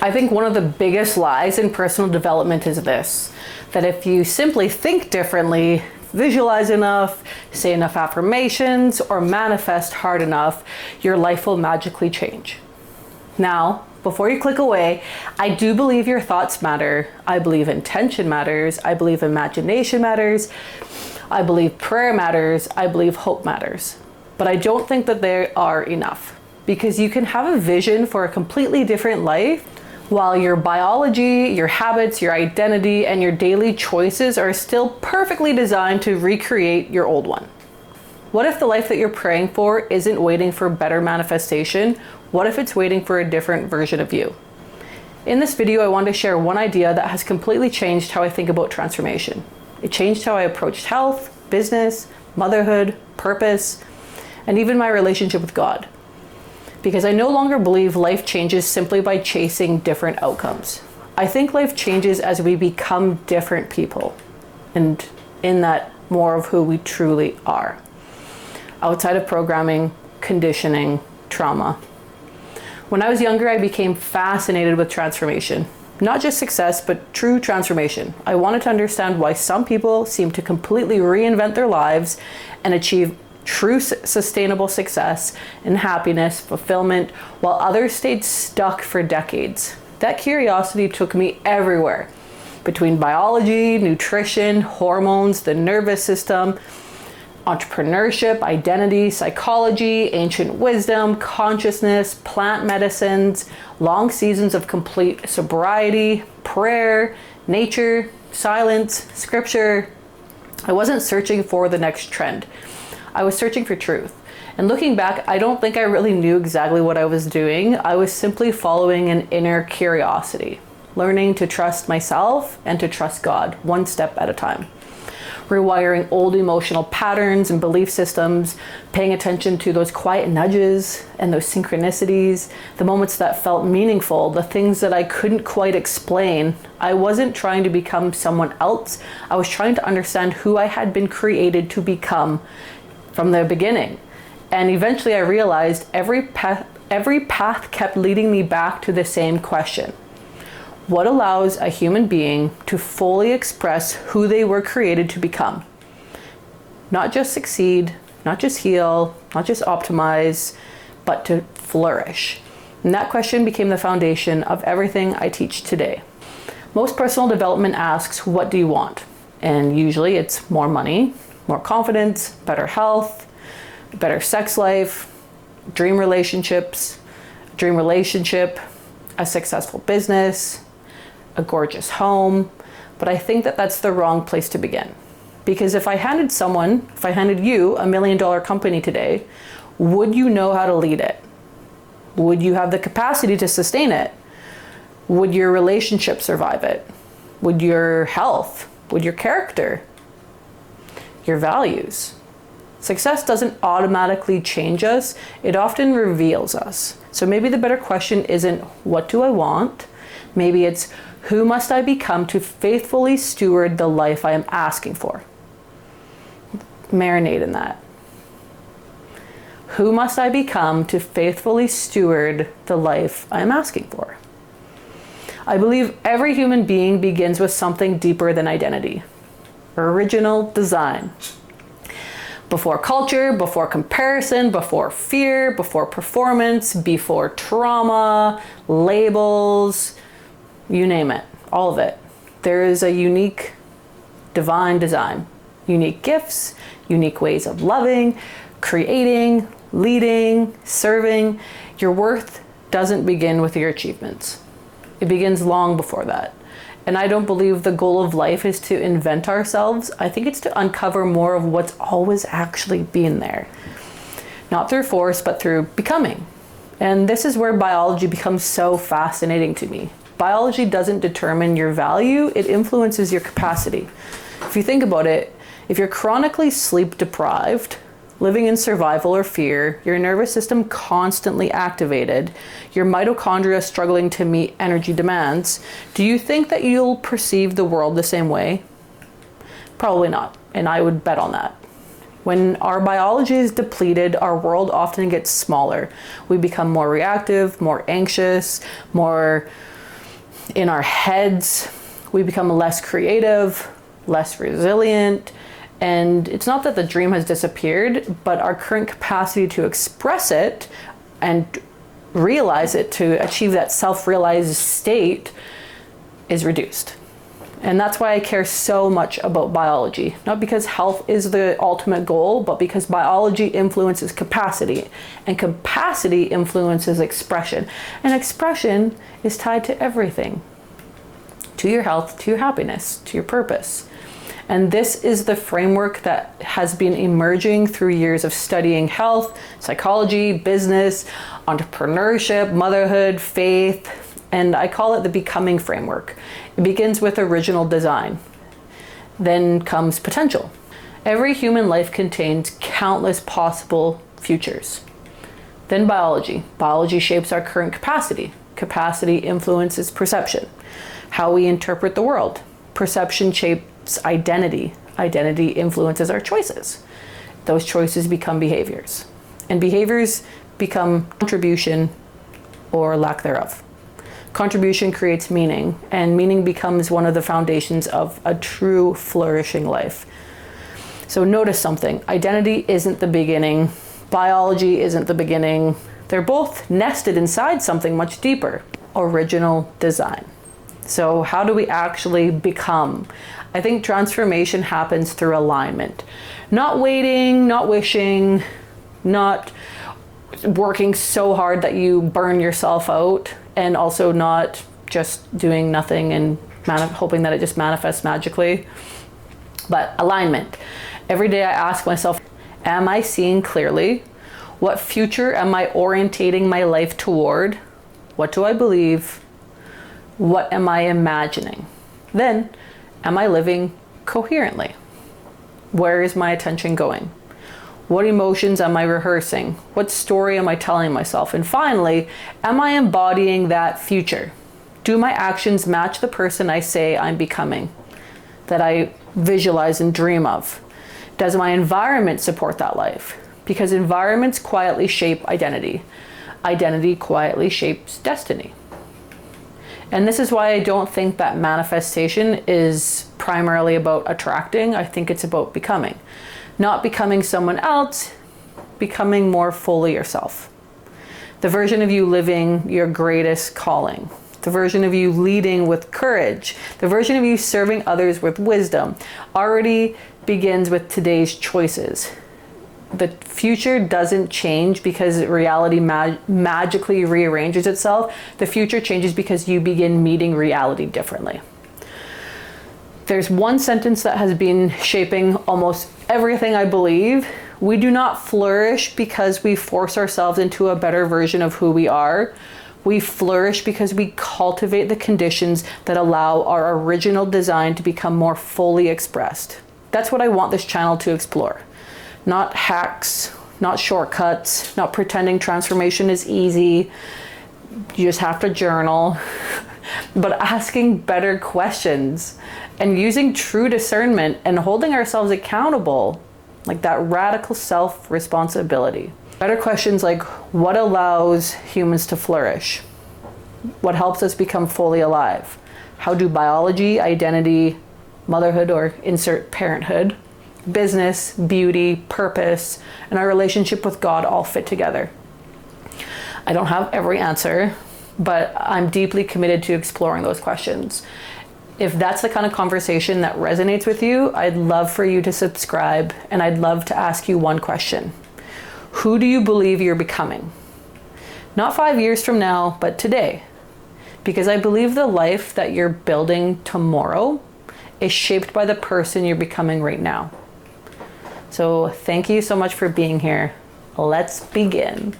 I think one of the biggest lies in personal development is this, that if you simply think differently, visualize enough, say enough affirmations, or manifest hard enough, your life will magically change. Now, before you click away, I do believe your thoughts matter. I believe intention matters. I believe imagination matters. I believe prayer matters. I believe hope matters. But I don't think that they are enough, because you can have a vision for a completely different life while your biology, your habits, your identity, and your daily choices are still perfectly designed to recreate your old one. What if the life that you're praying for isn't waiting for better manifestation? What if it's waiting for a different version of you? In this video, I want to share one idea that has completely changed how I think about transformation. It changed how I approached health, business, motherhood, purpose, and even my relationship with God. Because I no longer believe life changes simply by chasing different outcomes. I think life changes as we become different people, and in that, more of who we truly are, outside of programming, conditioning, trauma. When I was younger, I became fascinated with transformation. Not just success, but true transformation. I wanted to understand why some people seem to completely reinvent their lives and achieve true sustainable success and happiness, fulfillment, while others stayed stuck for decades. That curiosity took me everywhere, between biology, nutrition, hormones, the nervous system, entrepreneurship, identity, psychology, ancient wisdom, consciousness, plant medicines, long seasons of complete sobriety, prayer, nature, silence, scripture. I wasn't searching for the next trend. I was searching for truth. And looking back, I don't think I really knew exactly what I was doing. I was simply following an inner curiosity, learning to trust myself and to trust God, one step at a time. Rewiring old emotional patterns and belief systems, paying attention to those quiet nudges and those synchronicities, the moments that felt meaningful, the things that I couldn't quite explain. I wasn't trying to become someone else. I was trying to understand who I had been created to become from the beginning. And eventually I realized every path kept leading me back to the same question. What allows a human being to fully express who they were created to become? Not just succeed, not just heal, not just optimize, but to flourish. And that question became the foundation of everything I teach today. Most personal development asks, what do you want? And usually it's more money, more confidence, better health, better sex life, dream relationship, a successful business, a gorgeous home. But I think that that's the wrong place to begin. Because if I handed you $1 million company today, would you know how to lead it? Would you have the capacity to sustain it? Would your relationship survive it? Would your health? Would your character? Your values? Success doesn't automatically change us, it often reveals us. So maybe the better question isn't, what do I want? Maybe it's, who must I become to faithfully steward the life I am asking for? Marinate in that. Who must I become to faithfully steward the life I am asking for? I believe every human being begins with something deeper than identity. Original design. Before culture, before comparison, before fear, before performance, before trauma, labels, you name it, all of it. There is a unique divine design, unique gifts, unique ways of loving, creating, leading, serving. Your worth doesn't begin with your achievements. It begins long before that. And I don't believe the goal of life is to invent ourselves. I think it's to uncover more of what's always actually been there. Not through force, but through becoming. And this is where biology becomes so fascinating to me. Biology doesn't determine your value, it influences your capacity. If you think about it, if you're chronically sleep deprived, living in survival or fear, your nervous system constantly activated, your mitochondria struggling to meet energy demands, do you think that you'll perceive the world the same way? Probably not, and I would bet on that. When our biology is depleted, our world often gets smaller. We become more reactive, more anxious, more in our heads. We become less creative, less resilient. And it's not that the dream has disappeared, but our current capacity to express it and realize it, to achieve that self-realized state, is reduced. And that's why I care so much about biology. Not because health is the ultimate goal, but because biology influences capacity, and capacity influences expression. And expression is tied to everything. To your health, to your happiness, to your purpose. And this is the framework that has been emerging through years of studying health, psychology, business, entrepreneurship, motherhood, faith, and I call it the becoming framework. It begins with original design. Then comes potential. Every human life contains countless possible futures. Then biology. Biology shapes our current capacity. Capacity influences perception, how we interpret the world. Perception shapes identity. Identity influences our choices. Those choices become behaviors. And behaviors become contribution or lack thereof. Contribution creates meaning, and meaning becomes one of the foundations of a true flourishing life. So notice something. Identity isn't the beginning. Biology isn't the beginning. They're both nested inside something much deeper. Original design. So how do we actually become? I think transformation happens through alignment. Not waiting, not wishing, not working so hard that you burn yourself out, and also not just doing nothing and hoping that it just manifests magically. But alignment. Every day I ask myself, am I seeing clearly? What future am I orientating my life toward? What do I believe? What am I imagining? Then, am I living coherently? Where is my attention going? What emotions am I rehearsing? What story am I telling myself? And finally, am I embodying that future? Do my actions match the person I say I'm becoming, that I visualize and dream of? Does my environment support that life? Because environments quietly shape identity. Identity quietly shapes destiny. And this is why I don't think that manifestation is primarily about attracting. I think it's about becoming. Not becoming someone else, becoming more fully yourself. The version of you living your greatest calling. The version of you leading with courage. The version of you serving others with wisdom already begins with today's choices. The future doesn't change because reality magically rearranges itself. The future changes because you begin meeting reality differently. There's one sentence that has been shaping almost everything I believe. We do not flourish because we force ourselves into a better version of who we are. We flourish because we cultivate the conditions that allow our original design to become more fully expressed. That's what I want this channel to explore. Not hacks, not shortcuts, not pretending transformation is easy. You just have to journal. But asking better questions and using true discernment and holding ourselves accountable, like that radical self-responsibility. Better questions like, what allows humans to flourish? What helps us become fully alive? How do biology, identity, motherhood, or insert parenthood, business, beauty, purpose, and our relationship with God all fit together? I don't have every answer, but I'm deeply committed to exploring those questions. If that's the kind of conversation that resonates with you, I'd love for you to subscribe, and I'd love to ask you one question. Who do you believe you're becoming? Not 5 years from now, but today. Because I believe the life that you're building tomorrow is shaped by the person you're becoming right now. So thank you so much for being here. Let's begin.